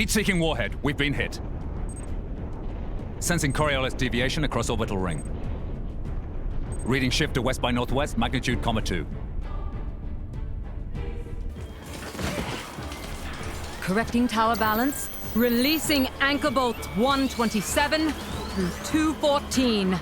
Heat-seeking warhead. We've been hit. Sensing Coriolis deviation across orbital ring. Reading shift to west by northwest, magnitude, 2. Correcting tower balance. Releasing anchor bolts 127 through 214.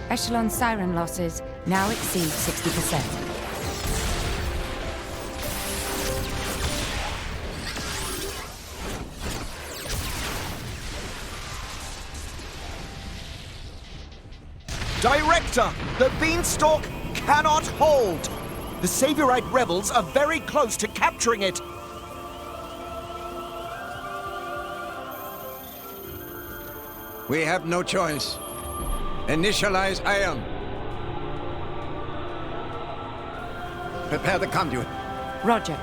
Echelon siren losses now exceed 60%. Director, the Beanstalk cannot hold. The Saviorite rebels are very close to capturing it. We have no choice. Initialize ion. Prepare the conduit. Roger.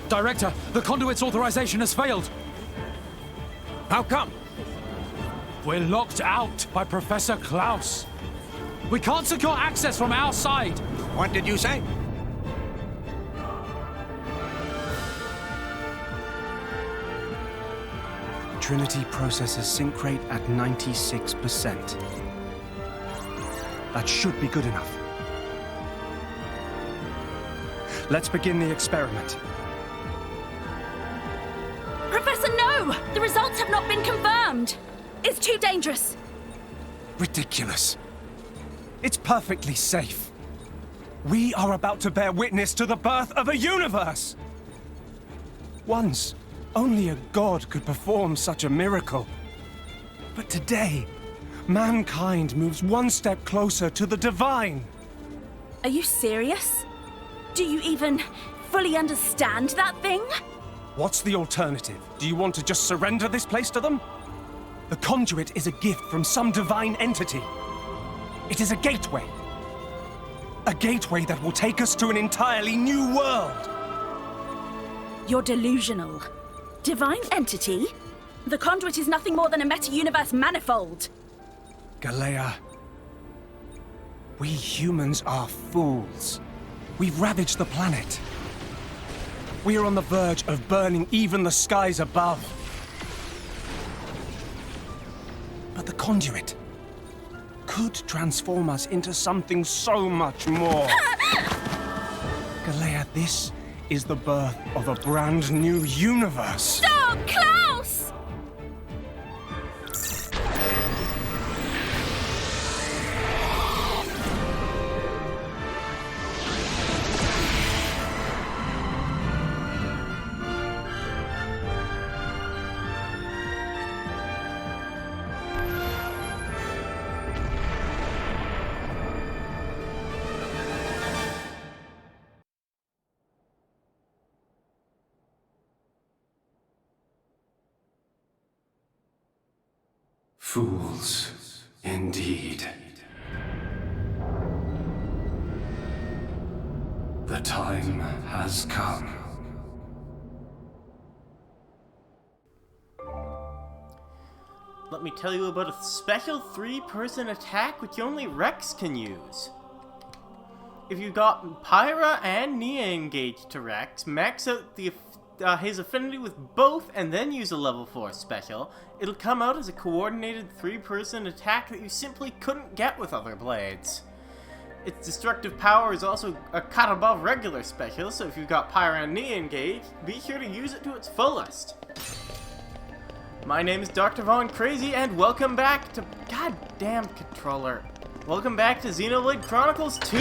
Director, the conduit's authorization has failed. How come? We're locked out by Professor Klaus. We can't secure access from our side. What did you say? Trinity processes sync rate at 96%. That should be good enough. Let's begin the experiment. Professor, no! The results have not been confirmed! It's too dangerous! Ridiculous. It's perfectly safe. We are about to bear witness to the birth of a universe! Once, only a god could perform such a miracle. But today, mankind moves one step closer to the divine. Are you serious? Do you even fully understand that thing? What's the alternative? Do you want to just surrender this place to them? The conduit is a gift from some divine entity. It is a gateway. A gateway that will take us to an entirely new world. You're delusional. Divine entity? The conduit is nothing more than a meta-universe manifold. Galea, we humans are fools. We've ravaged the planet. We are on the verge of burning even the skies above. But the conduit could transform us into something so much more. Galea, this is the birth of a brand new universe. Stop, Klaus! Fools, indeed. The time has come. Let me tell you about a special 3-person attack which only Rex can use. If you got Pyra and Nia engaged to Rex, max out his affinity with both and then use a level 4 special, it'll come out as a coordinated 3-person attack that you simply couldn't get with other blades. Its destructive power is also a cut above regular special, so if you've got Pyra and Nia engaged, be sure to use it to its fullest. My name is Dr. Von Crazy, and welcome back to... Goddamn controller. Welcome back to Xenoblade Chronicles 2!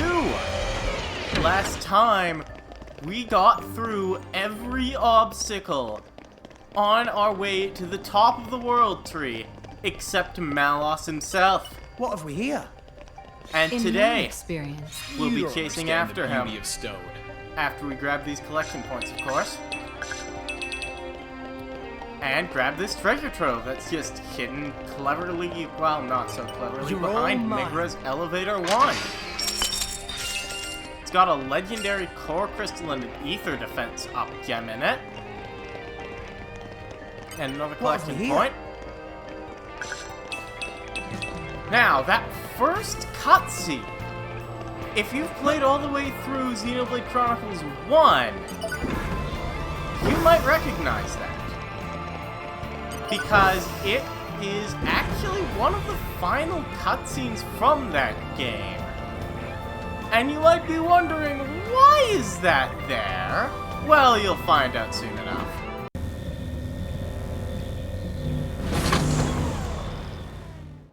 Last time, we got through every obstacle on our way to the top of the world tree, except Malos himself. What have we here? And In my today, experience, we'll be You don't chasing understand after the him. beauty of stone. After we grab these collection points, of course. And grab this treasure trove that's just hidden cleverly, well, not so cleverly, You're behind all mine. Migra's Elevator 1. It's got a legendary core crystalline ether defense up gem in it. And another collection point. Now, that first cutscene. If you've played all the way through Xenoblade Chronicles 1, you might recognize that. Because it is actually one of the final cutscenes from that game. And you might be wondering, why is that there? Well, you'll find out soon enough.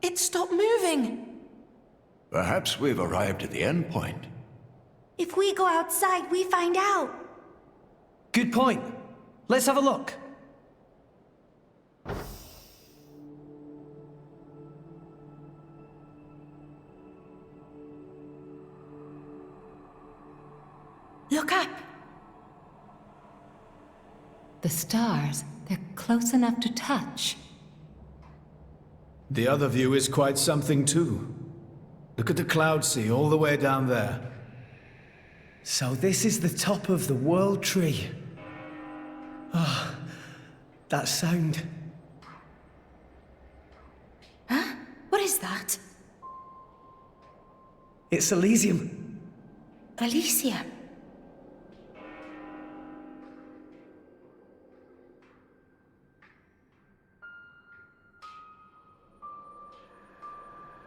It stopped moving. Perhaps we've arrived at the end point. If we go outside, we find out. Good point. Let's have a look. Look up. the stars, they're close enough to touch. The other view is quite something too. Look at the cloud sea all the way down there. So this is the top of the World Tree. Ah, that sound. Huh? What is that? It's Elysium. Elysium.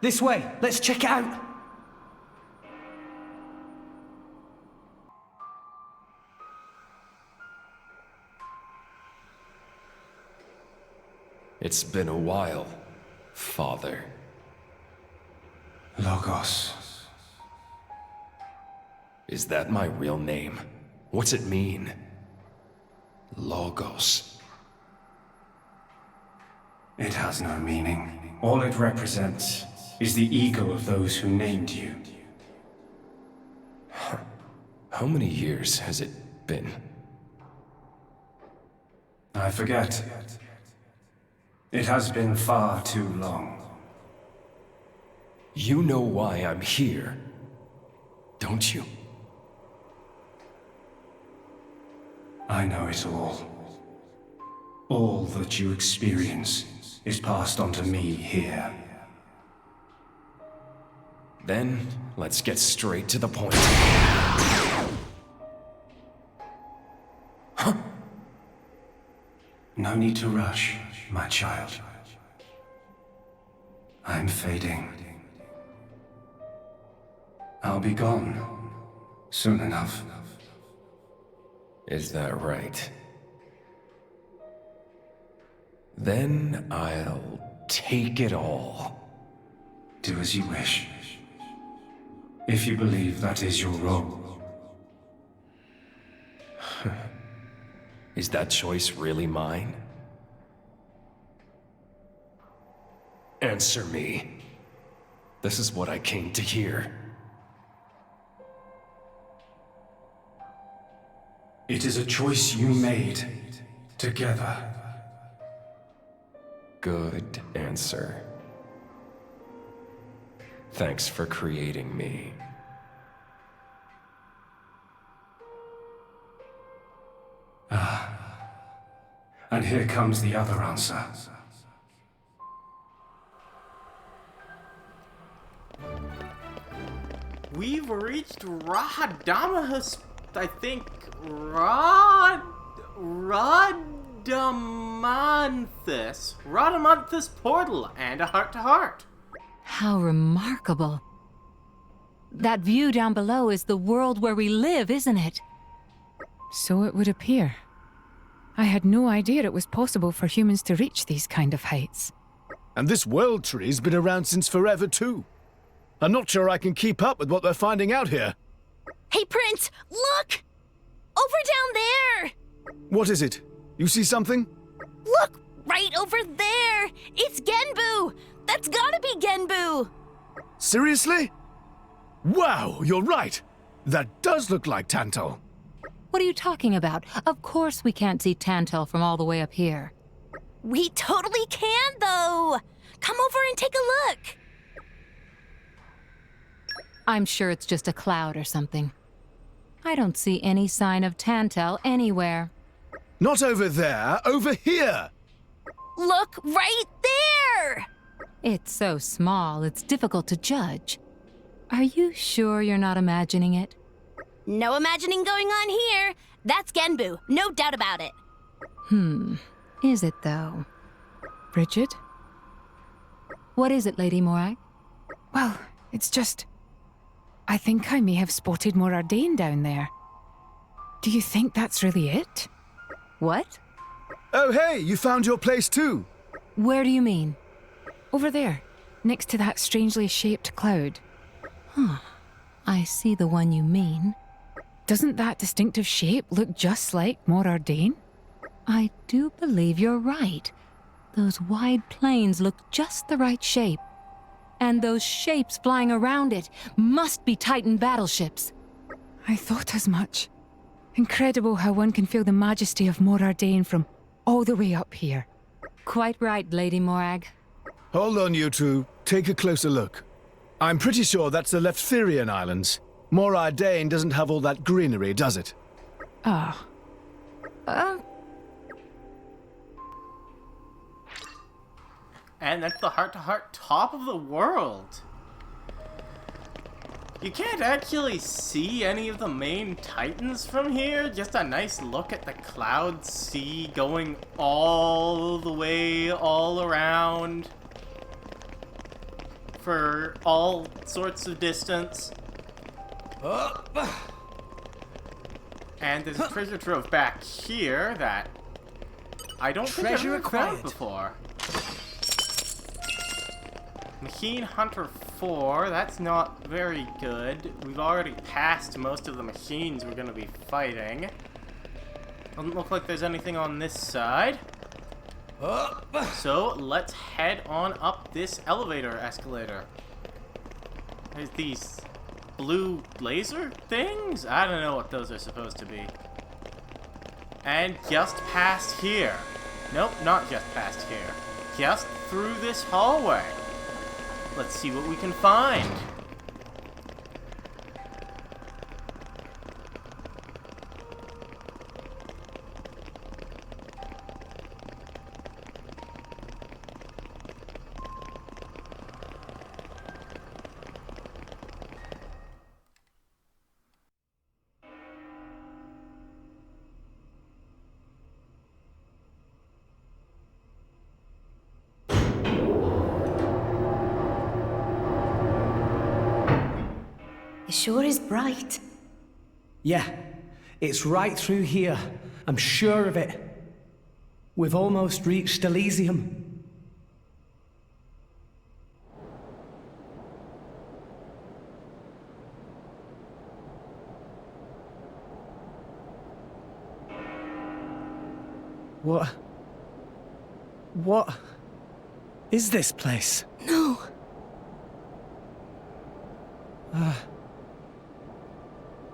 This way, let's check it out. It's been a while, Father. Logos. Is that my real name? What's it mean? Logos. It has no meaning. All it represents is the ego of those who named you. How many years has it been? I forget. It has been far too long. You know why I'm here, don't you? I know it all. All that you experience is passed on to me here. Then, let's get straight to the point. Huh? No need to rush, my child. I'm fading. I'll be gone soon enough. Is that right? Then I'll take it all. Do as you wish. If you believe that is your role. Is that choice really mine? Answer me. This is what I came to hear. It is a choice you made, together. Good answer. Thanks for creating me. Ah. And here comes the other answer. We've reached Radamanthus, I think, Radamanthus portal and a heart-to-heart. How remarkable. That view down below is the world where we live, isn't it? So it would appear. I had no idea it was possible for humans to reach these kind of heights. And this world tree's been around since forever too. I'm not sure I can keep up with what they're finding out here. Hey, Prince, look! Over down there! What is it? You see something? Look, right over there! It's Genbu! That's gotta be Genbu! Seriously? Wow, you're right. That does look like Tantal. What are you talking about? Of course we can't see Tantal from all the way up here. We totally can, though! Come over and take a look! I'm sure it's just a cloud or something. I don't see any sign of Tantal anywhere. Not over there, over here! Look right there! It's so small, it's difficult to judge. Are you sure you're not imagining it? No imagining going on here. That's Genbu, no doubt about it. Is it though? Bridget? What is it, Lady Morag? Well, it's just... I think I may have spotted more Ardain down there. Do you think that's really it? What? Oh hey, you found your place too! Where do you mean? Over there, next to that strangely shaped cloud. I see the one you mean. Doesn't that distinctive shape look just like Mor Ardain? I do believe you're right. Those wide plains look just the right shape. And those shapes flying around it must be Titan battleships. I thought as much. Incredible how one can feel the majesty of Mor Ardain from all the way up here. Quite right, Lady Morag. Hold on, you two. Take a closer look. I'm pretty sure that's the Leftherian Islands. Mor Ardain doesn't have all that greenery, does it? Ah. And that's the heart-to-heart top of the world. You can't actually see any of the main Titans from here. Just a nice look at the cloud sea going all the way all around for all sorts of distance. And there's a treasure trove back here that I don't think I've ever found before. Machine Hunter 4, that's not very good. We've already passed most of the machines we're going to be fighting. Doesn't look like there's anything on this side. So let's head on up this elevator escalator. There's these blue laser things? I don't know what those are supposed to be. And just past here. Nope, not just past here. Just through this hallway. Let's see what we can find. It sure is bright. Yeah, it's right through here. I'm sure of it. We've almost reached Elysium. What is this place? No.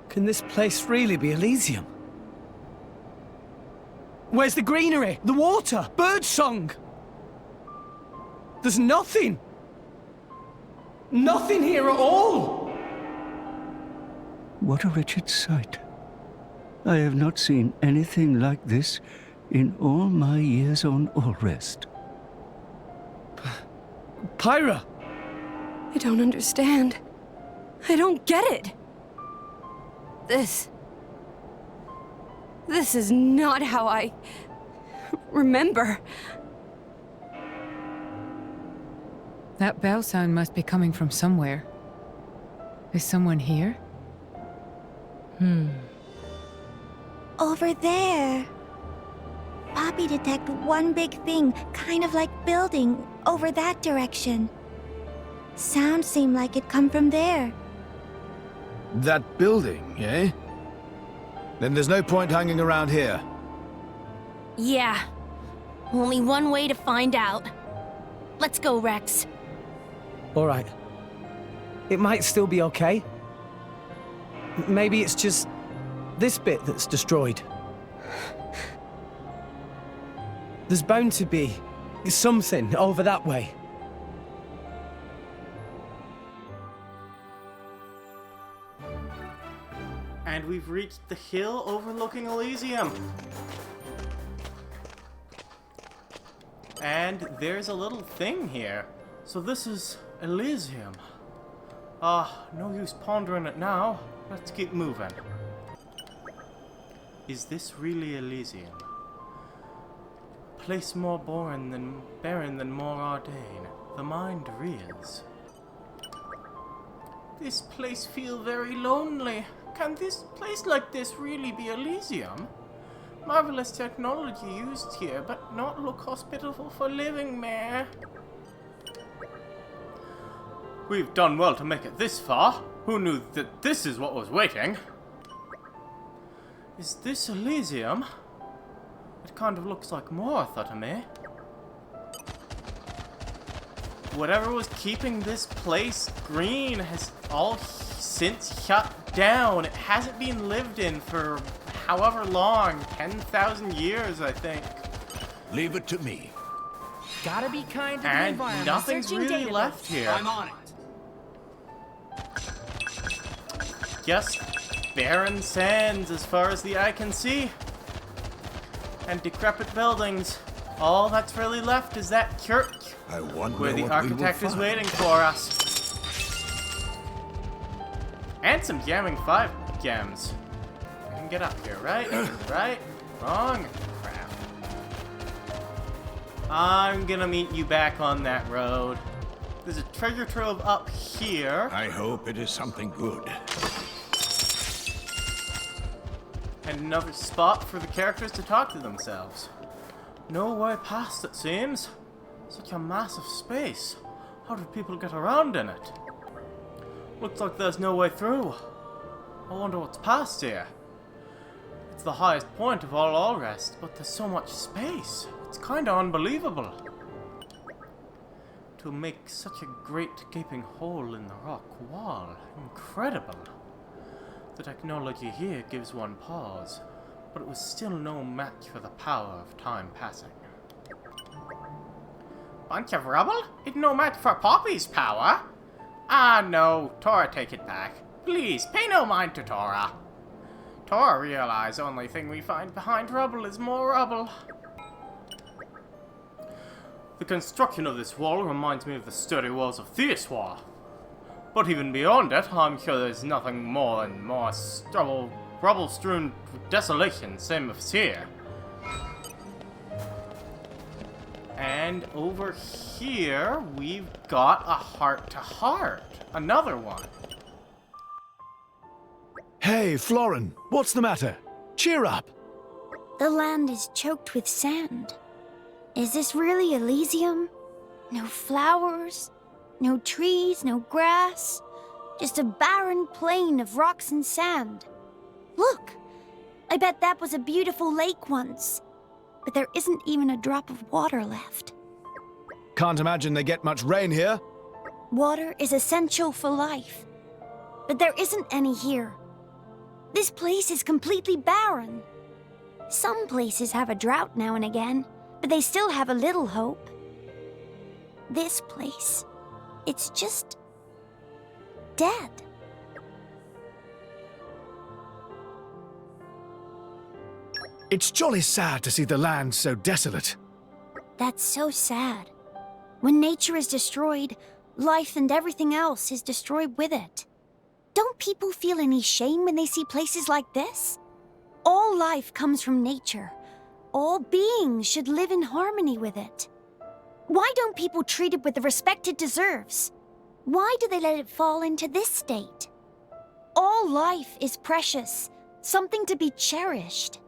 Can this place really be Elysium? Where's the greenery? The water? Birdsong? There's nothing! Nothing here at all! What a wretched sight. I have not seen anything like this in all my years on Allrest. Pyra! I don't understand. I don't get it. This is not how I remember. That bell sound must be coming from somewhere. Is someone here? Over there. Poppy detected one big thing, kind of like building, over that direction. Sound seemed like it come from there. That building, eh? Then there's no point hanging around here. Yeah. Only one way to find out. Let's go, Rex. Alright. It might still be okay, Maybe it's just this bit that's destroyed. There's bound to be something over that way. And we've reached the hill overlooking Elysium. And there's a little thing here. So this is Elysium. No use pondering it now. Let's keep moving. Is this really Elysium? Place more barren than more Ardain. The mind reels. This place feels very lonely. Can this place like this really be Elysium? Marvelous technology used here, but not look hospitable for living, Mayor. We've done well to make it this far. Who knew that this is what was waiting? Is this Elysium? It kind of looks like Martha to me. Whatever was keeping this place green has all since shut down. It hasn't been lived in for however long, 10,000 years, I think. Leave it to me. Gotta be kind to the And environment. nothing's Searching really database. left here. I'm on it. Just barren sands as far as the eye can see. And decrepit buildings. All that's really left is that church. I wonder where the what architect we will is find. waiting for us. And some jamming 5 gems. I can get up here, right? Right? Wrong? Crap. I'm gonna meet you back on that road. There's a treasure trove up here. I hope it is something good. And another spot for the characters to talk to themselves. No way past, it seems. Such a massive space. How did people get around in it? Looks like there's no way through. I wonder what's past here. It's the highest point of all rest, but there's so much space. It's kinda unbelievable. To make such a great gaping hole in the rock wall. Incredible. The technology here gives one pause, but it was still no match for the power of time passing. Bunch of rubble? It's no match for Poppy's power. Ah, no. Tora, take it back. Please, pay no mind to Tora. Tora realize only thing we find behind rubble is more rubble. The construction of this wall reminds me of the sturdy walls of Theoswar. But even beyond it, I'm sure there's nothing more than more rubble-strewn desolation, same as here. And over here, we've got a heart-to-heart. Another one. Hey, Florin, what's the matter? Cheer up. The land is choked with sand. Is this really Elysium? No flowers, no trees, no grass. Just a barren plain of rocks and sand. Look! I bet that was a beautiful lake once. But there isn't even a drop of water left. Can't imagine they get much rain here. Water is essential for life. But there isn't any here. This place is completely barren. Some places have a drought now and again, but they still have a little hope. This place, it's just dead. It's jolly sad to see the land so desolate. That's so sad. When nature is destroyed, life and everything else is destroyed with it. Don't people feel any shame when they see places like this? All life comes from nature. All beings should live in harmony with it. Why don't people treat it with the respect it deserves? Why do they let it fall into this state? All life is precious, something to be cherished.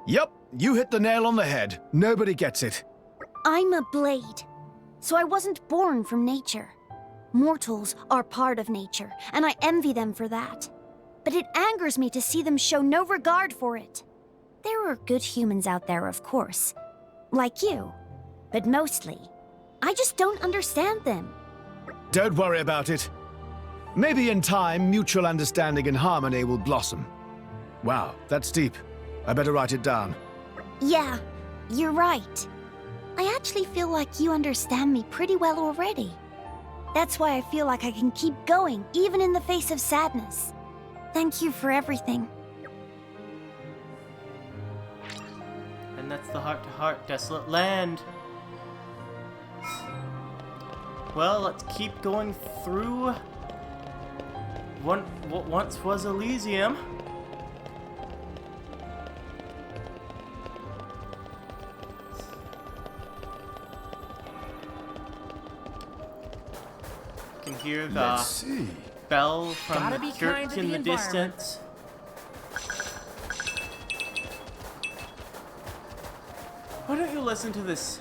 Yup, you hit the nail on the head. Nobody gets it. I'm a blade, so I wasn't born from nature. Mortals are part of nature, and I envy them for that. But it angers me to see them show no regard for it. There are good humans out there, of course. Like you. But mostly, I just don't understand them. Don't worry about it. Maybe in time, mutual understanding and harmony will blossom. Wow, that's deep. I better write it down. Yeah, you're right. I actually feel like you understand me pretty well already. That's why I feel like I can keep going, even in the face of sadness. Thank you for everything. And that's the heart-to-heart desolate land. Well, let's keep going through what once was Elysium. You can hear the bell from the church in the distance. Why don't you listen to this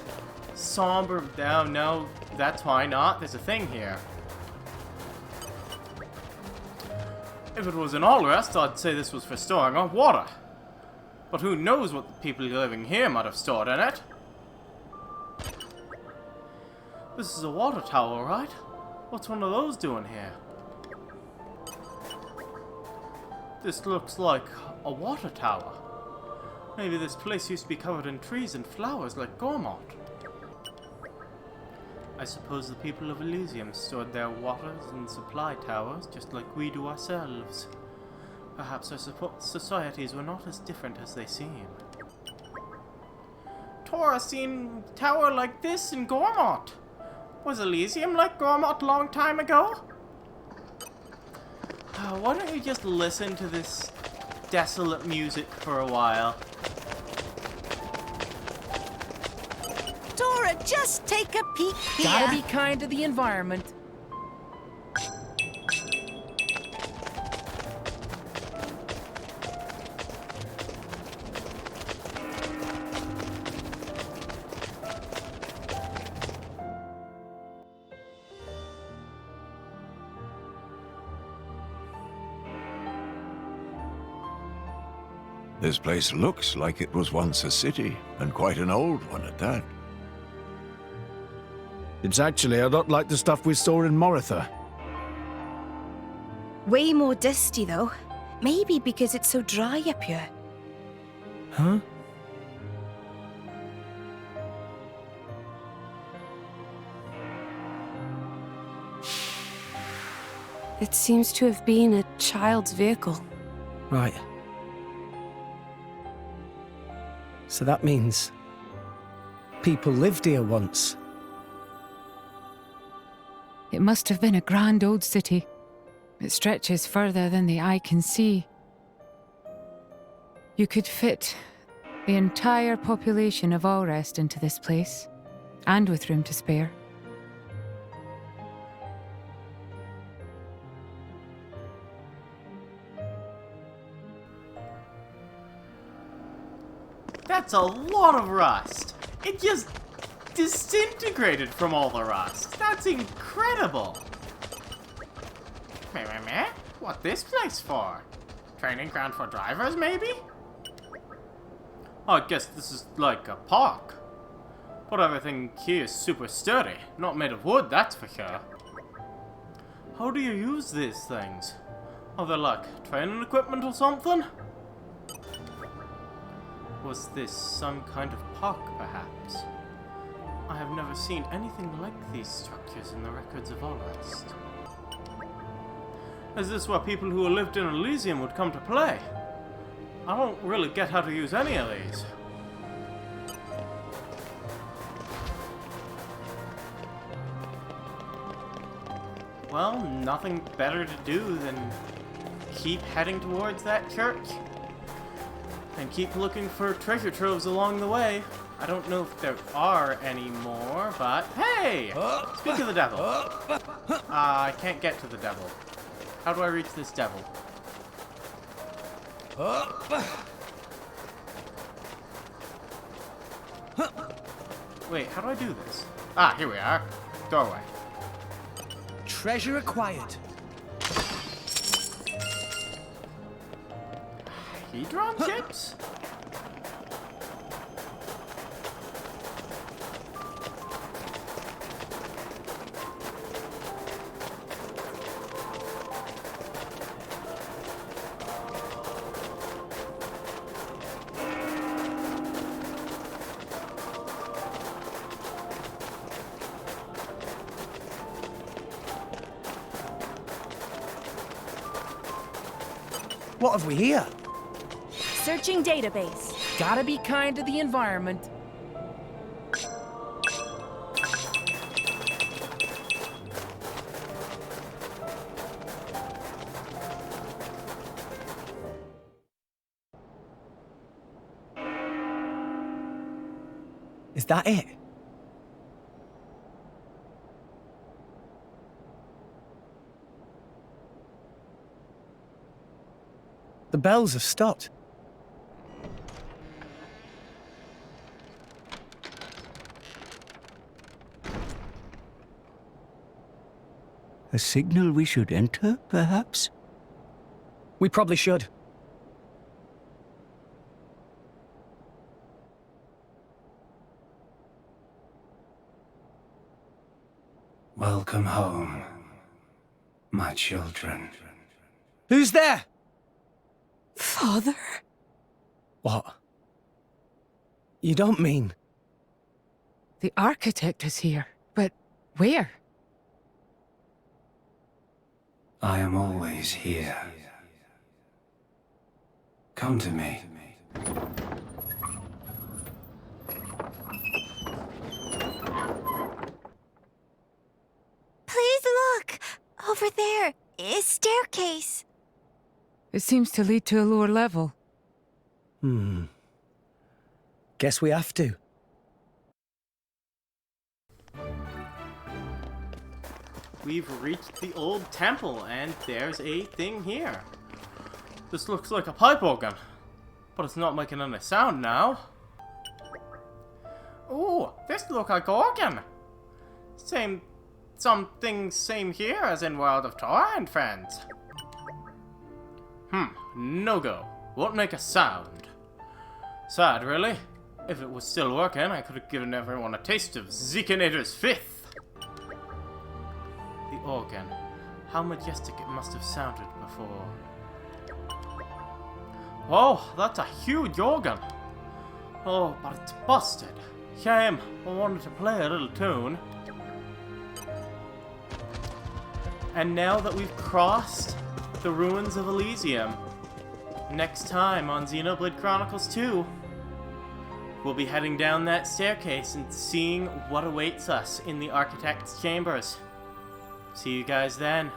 somber... Oh, no, that's why not. There's a thing here. If it was an all rest, I'd say this was for storing our water. But who knows what the people living here might have stored in it? This is a water tower, right? What's one of those doing here? This looks like a water tower. Maybe this place used to be covered in trees and flowers like Gormott. I suppose the people of Elysium stored their waters in supply towers, just like we do ourselves. Perhaps our societies were not as different as they seem. Tora seen a tower like this in Gormott. Was Elysium like Gormott a long time ago? Why don't you just listen to this desolate music for a while? Dora, just take a peek here. Gotta be kind to the environment. This place looks like it was once a city, and quite an old one at that. It's actually a lot like the stuff we saw in Moritha. Way more dusty, though. Maybe because it's so dry up here. Huh? It seems to have been a child's vehicle. Right. So that means people lived here once. It must have been a grand old city. It stretches further than the eye can see. You could fit the entire population of Allrest into this place, and with room to spare. That's a lot of rust. It just disintegrated from all the rust. That's incredible. Meh. What this place for? Training ground for drivers, maybe? Oh, I guess this is like a park. But everything here is super sturdy. Not made of wood, that's for sure. How do you use these things? Are they like training equipment or something? Was this some kind of park, perhaps? I have never seen anything like these structures in the records of Allrest. Is this where people who lived in Elysium would come to play? I don't really get how to use any of these. Well, nothing better to do than keep heading towards that church. And keep looking for treasure troves along the way. I don't know if there are any more, but hey! Speak of the devil. I can't get to the devil. How do I reach this devil? Wait, how do I do this? Ah, here we are. Doorway. Treasure acquired. Hedron chips? What have we here? Searching database. Gotta be kind to the environment. Is that it? The bells have stopped. A signal we should enter, perhaps? We probably should. Welcome home, my children. Who's there? Father? What? You don't mean... The architect is here, but where? I am always here. Come to me. Please look! Over there is staircase. It seems to lead to a lower level. Guess we have to. We've reached the old temple, and there's a thing here. This looks like a pipe organ, but it's not making any sound now. Ooh, this looks like organ. Same here as in World of Torah and Friends. No go. Won't make a sound. Sad, really. If it was still working, I could have given everyone a taste of Zekinator's fifth. The organ. How majestic it must have sounded before. Oh, that's a huge organ. Oh, but it's busted. Shame. I wanted to play a little tune. And now that we've crossed the ruins of Elysium, next time on Xenoblade Chronicles 2, we'll be heading down that staircase and seeing what awaits us in the Architect's chambers. See you guys then.